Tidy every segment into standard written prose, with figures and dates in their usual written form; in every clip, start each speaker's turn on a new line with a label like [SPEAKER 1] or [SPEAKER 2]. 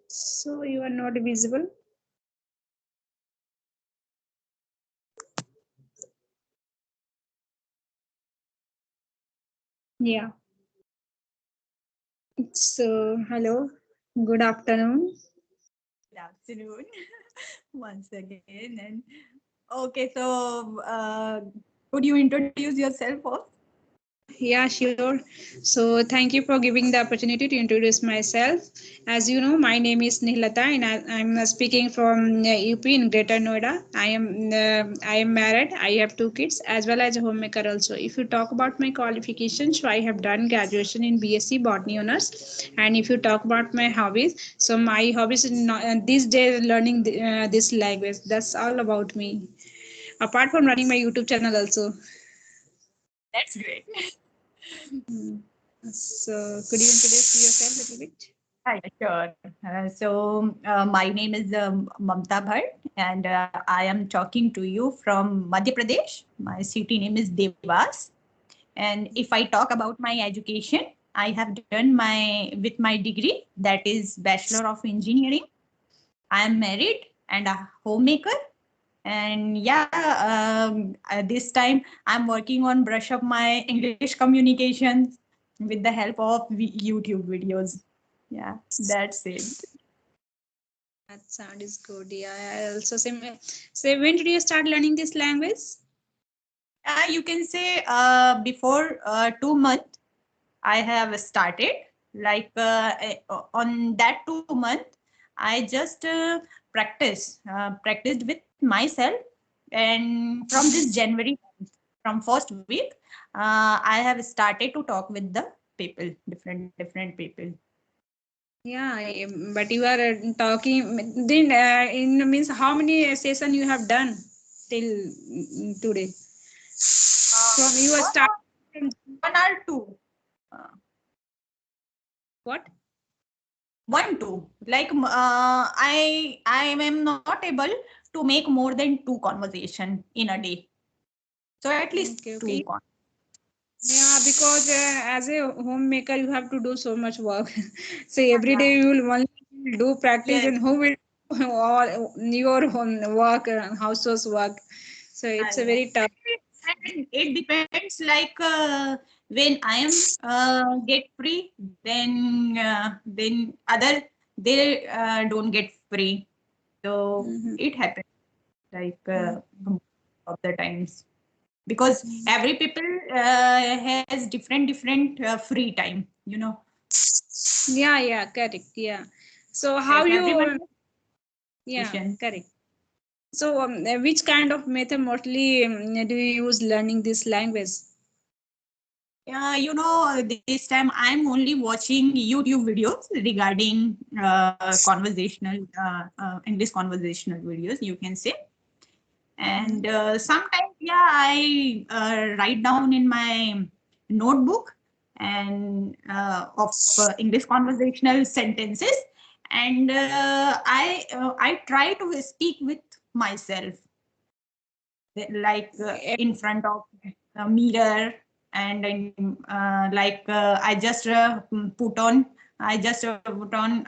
[SPEAKER 1] So you are not visible. Yeah. So hello, good afternoon.
[SPEAKER 2] Good afternoon once again. And okay, so could you introduce yourself first?
[SPEAKER 1] Yeah, sure. So thank you for giving the opportunity to introduce myself. As you know, my name is Nihlata and I'm speaking from UP in Greater Noida. I am married. I have two kids as well as a homemaker also. If you talk about my qualifications, so I have done graduation in BSc Botany honors. And if you talk about my hobbies, so my hobbies is these days learning this language. That's all about me. Apart from running my YouTube channel also.
[SPEAKER 2] That's great.
[SPEAKER 1] So could you introduce yourself a little bit?
[SPEAKER 2] Hi, sure. My name is Mamta Bhatt, and I am talking to you from Madhya Pradesh. My city name is Devas. And if I talk about my education, I have done with my degree, that is Bachelor of Engineering. I am married and a homemaker. And yeah, this time I'm working on brush up my English communications with the help of YouTube videos. Yeah, that's it.
[SPEAKER 1] That sound is good. Yeah, I also say when did you start learning this language?
[SPEAKER 2] You can say before 2 months I have started. On that 2 month, I just practiced with myself, and from this January, from first week, I have started to talk with the people, different people.
[SPEAKER 1] Yeah, but you are talking then in means how many session you have done till today? From you are
[SPEAKER 2] One
[SPEAKER 1] start
[SPEAKER 2] or
[SPEAKER 1] from
[SPEAKER 2] one or two. Uh,
[SPEAKER 1] what?
[SPEAKER 2] One two I am not able to make more than two conversation in a day, so at least
[SPEAKER 1] Okay,
[SPEAKER 2] two
[SPEAKER 1] okay. Yeah, because as a homemaker you have to do so much work. So every
[SPEAKER 2] Yeah.
[SPEAKER 1] day you will only do practice,
[SPEAKER 2] Yes.
[SPEAKER 1] and who will all your home work, household work. So it's a
[SPEAKER 2] Yeah.
[SPEAKER 1] very tough.
[SPEAKER 2] And it depends when I am get free, then other they don't get free, so
[SPEAKER 1] Mhm.
[SPEAKER 2] it happens like of the times, because every people has different free time.
[SPEAKER 1] Yeah, yeah, correct. Yeah. So how
[SPEAKER 2] Yes, everyone
[SPEAKER 1] you?
[SPEAKER 2] has
[SPEAKER 1] Yeah,
[SPEAKER 2] vision.
[SPEAKER 1] correct. So which kind of method mostly do you use learning this language?
[SPEAKER 2] This time I'm only watching YouTube videos regarding English conversational videos, you can say. And sometimes, yeah, I write down in my notebook and of English conversational sentences, and I try to speak with myself, in front of a mirror, and I just put on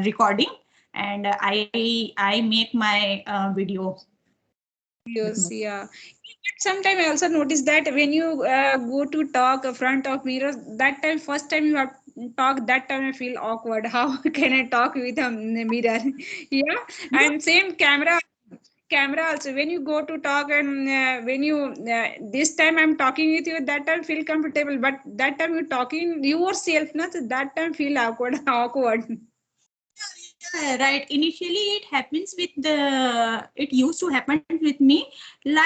[SPEAKER 2] recording, and I make my video with
[SPEAKER 1] Yes,
[SPEAKER 2] my.
[SPEAKER 1] yeah. Sometimes I also notice that when you go to talk in front of mirror, that time first time you have talk, that time I feel awkward. How can I talk with a mirror? Yeah,
[SPEAKER 2] Yeah,
[SPEAKER 1] and same camera also. When you go to talk and when you this time I'm talking with you, that time feel comfortable. But that time you talking yourself, not that time feel awkward. Awkward.
[SPEAKER 2] yeah, right. Initially, it used to happen with me. When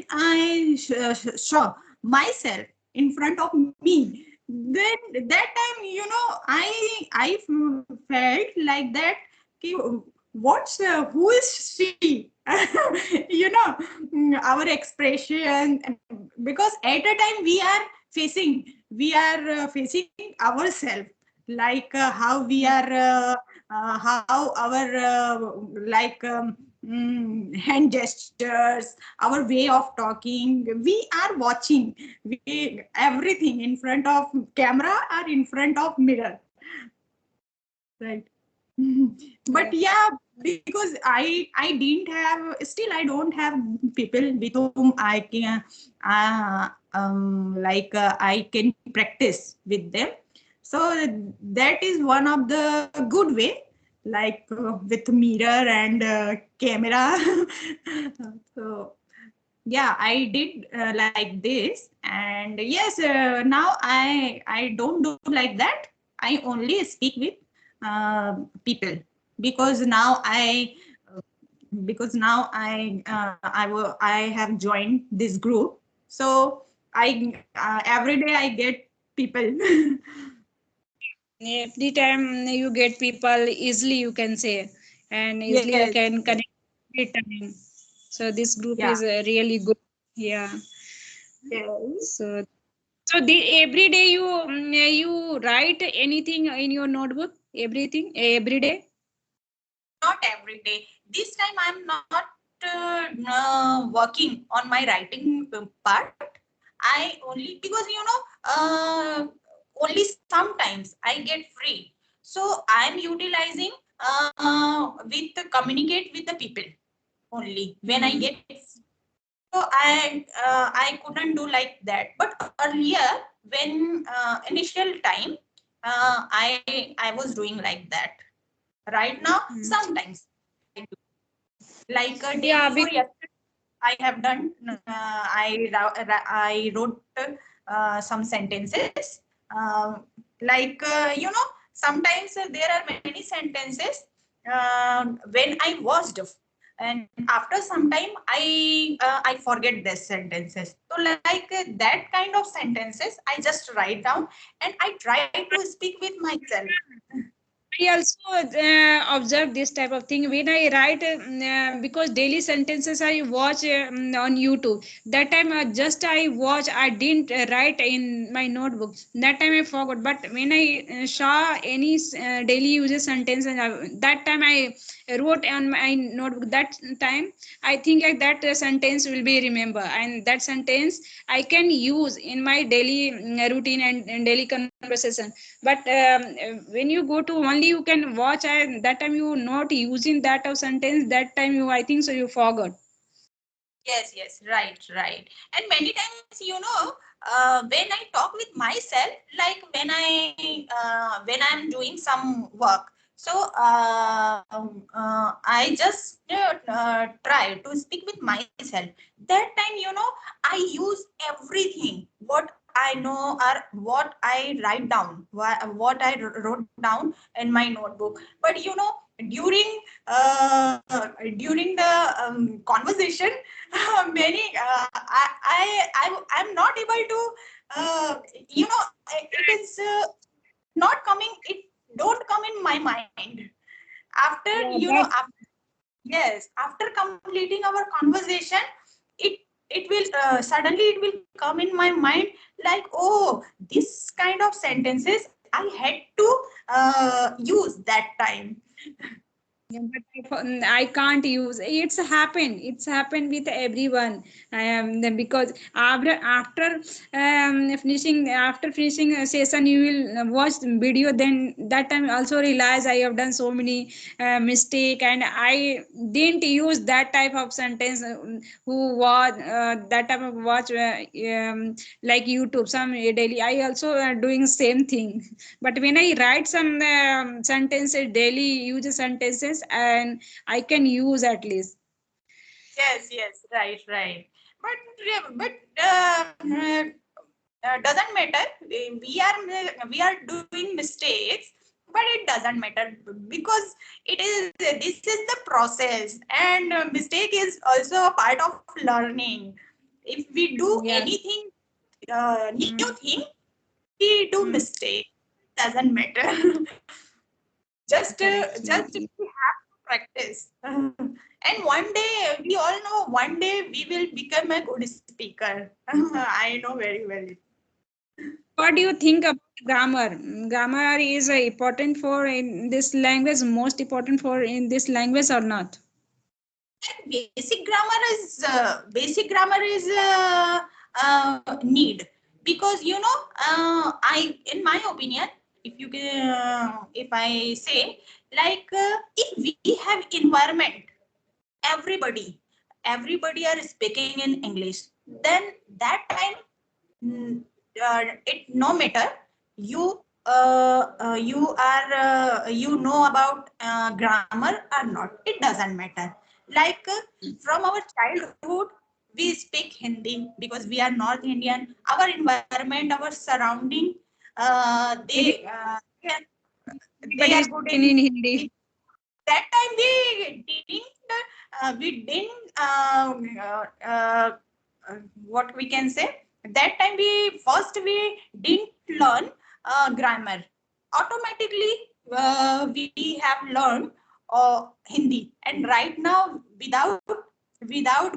[SPEAKER 2] I saw myself in front of me, then that time, I felt like that. "Ki, who is she?" Our expression, because at a time we are facing ourselves, how we are how our hand gestures, our way of talking. We are watching everything in front of camera or in front of mirror, right? But
[SPEAKER 1] Yeah.
[SPEAKER 2] yeah, because I didn't have, still I don't have people with whom I can I can practice with them. So that is one of the good way, like with mirror and camera. So yeah, I did like this. And yes, now I don't do like that. I only speak with people, because now I because now I have joined this group. So I every day I get people.
[SPEAKER 1] Every time you get people easily, you can say, and easily you
[SPEAKER 2] Yes,
[SPEAKER 1] can
[SPEAKER 2] yes.
[SPEAKER 1] connect every time. So this group
[SPEAKER 2] Yeah.
[SPEAKER 1] is really good. Yeah.
[SPEAKER 2] Yes.
[SPEAKER 1] So every day you write anything in your notebook, everything every day.
[SPEAKER 2] Not every day. This time I'm not working on my writing part. I only, because only sometimes I get free. So I'm utilizing with communicate with the people only when I
[SPEAKER 1] Hmm.
[SPEAKER 2] get. So I couldn't do like that. But earlier, when initial time, I was doing like that. Right now,
[SPEAKER 1] Hmm.
[SPEAKER 2] sometimes I do. Like a day
[SPEAKER 1] Yeah,
[SPEAKER 2] before yesterday, I have done. I wrote some sentences. Like sometimes there are many sentences when I watched, and after some time I forget these sentences. So like that kind of sentences, I just write down and I try to speak with myself.
[SPEAKER 1] I also observe this type of thing when I write because daily sentences I watch on YouTube. That time just I watch, I didn't write in my notebook. That time I forgot. But when I saw any daily uses sentence, and that time I wrote on my notebook. That time I think like that sentence will be remember, and that sentence I can use in my daily routine and daily conversation. But when you go to only you can watch, and that time you not using that of sentence, that time you I think so you forgot.
[SPEAKER 2] Yes, yes, right, right. And many times, when I talk with myself, like when I'm doing some work, so I just try to speak with myself. That time, I use everything what I know or what I write down, what I wrote down in my notebook. But during during the conversation, many I'm not able to it is not coming, it don't come in my mind after
[SPEAKER 1] Yeah, that
[SPEAKER 2] yes, after completing our conversation, it it will suddenly it will come in my mind, like, oh, this kind of sentences I had to use that time.
[SPEAKER 1] yeah, but I can't use. It's happened with everyone. Because after finishing a session, you will watch the video. Then that time also realize I have done so many mistake, and I didn't use that type of sentence. Who was that type of watch like YouTube some daily. I also doing same thing. But when I write some sentences daily, use sentences, and I can use at least.
[SPEAKER 2] Yes, yes, right, right. But doesn't matter. We are doing mistakes, but it doesn't matter, because this is the process, and mistake is also a part of learning. If we do
[SPEAKER 1] Yeah.
[SPEAKER 2] anything new
[SPEAKER 1] Mm.
[SPEAKER 2] thing, we do
[SPEAKER 1] Mm.
[SPEAKER 2] mistake. Doesn't matter.
[SPEAKER 1] Correct.
[SPEAKER 2] Just we have to practice. And one day, we all know, one day we will become a good speaker. I know very well.
[SPEAKER 1] What do you think about grammar? Grammar is important for in this language, most important for in this language or not?
[SPEAKER 2] Need, because I, in my opinion, if you if I say, like, if we have environment, everybody everybody are speaking in English, then that time, it no matter you you are you know about grammar or not, it doesn't matter. Like, from our childhood we speak Hindi because we are North Indian. Our environment, our surrounding, they they
[SPEAKER 1] Everybody
[SPEAKER 2] are
[SPEAKER 1] is
[SPEAKER 2] good
[SPEAKER 1] talking in Hindi.
[SPEAKER 2] that time. We didn't what we can say, that time we didn't learn grammar. Automatically we have learned Hindi, and right now, without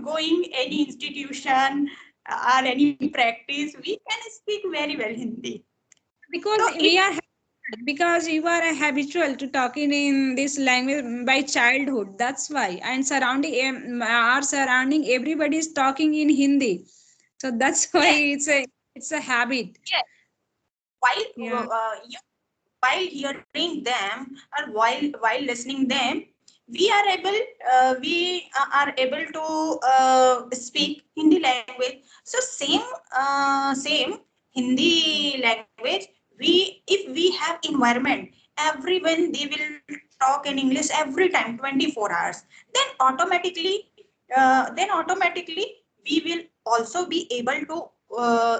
[SPEAKER 2] going any institution or any practice, we can speak very well Hindi. So
[SPEAKER 1] Because
[SPEAKER 2] it,
[SPEAKER 1] we are because you are habitual to talking in this language by childhood, that's why. And surrounding our surrounding, everybody is talking in Hindi, so that's why
[SPEAKER 2] yes,
[SPEAKER 1] it's a habit.
[SPEAKER 2] yes. while
[SPEAKER 1] Yeah.
[SPEAKER 2] while hearing them, or while listening them, we are able to speak Hindi language. So same Hindi language, we, if we have environment, everyone they will talk in English every time, 24 hours, then automatically we will also be able to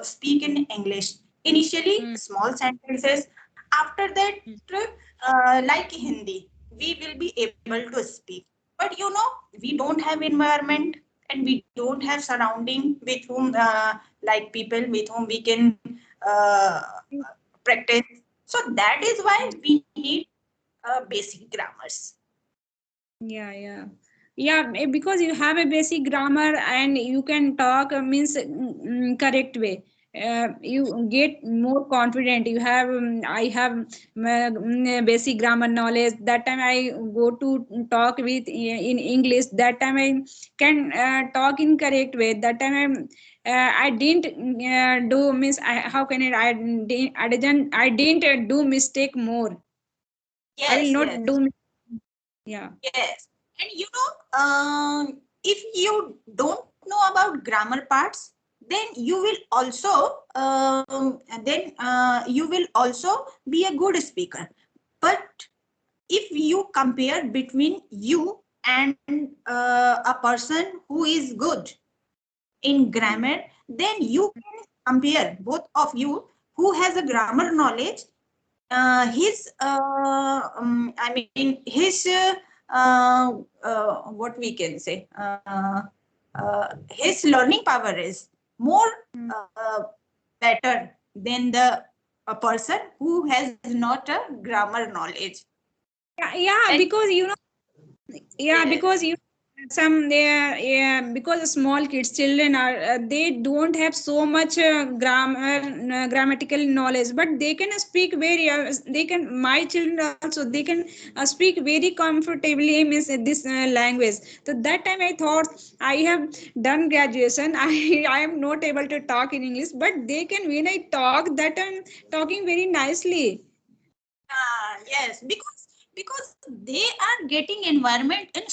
[SPEAKER 2] speak in English. Initially
[SPEAKER 1] Mm.
[SPEAKER 2] small sentences, after that, like Hindi, we will be able to speak. But we don't have environment, and we don't have surrounding with whom, like people with whom we can practice. So that is why we need basic grammars.
[SPEAKER 1] Yeah, yeah, yeah. Because you have a basic grammar and you can talk, means correct way. You get more confident. You have I have basic grammar knowledge. That time I go to talk with in English. That time I can talk in correct way. That time I didn't do miss. How can it? I didn't do mistake more. I will
[SPEAKER 2] Yes,
[SPEAKER 1] not
[SPEAKER 2] yes.
[SPEAKER 1] do. Yeah.
[SPEAKER 2] Yes, and if you don't know about grammar parts, then you will also be a good speaker. But if you compare between you and a person who is good in grammar, then you can compare both of you, who has a grammar knowledge, I mean, his what we can say, his learning power is more better than the a person who has not a grammar knowledge.
[SPEAKER 1] Yeah, yeah,
[SPEAKER 2] And
[SPEAKER 1] because yeah,
[SPEAKER 2] yes,
[SPEAKER 1] because some they yeah, because small kids, children are they don't have so much grammatical knowledge, but they can speak very they can, my children also, they can speak very comfortably, means this language. So that time I thought, I have done graduation, I am not able to talk in English, but they can, when I talk, that I'm talking very nicely.
[SPEAKER 2] yes, because they are getting environment in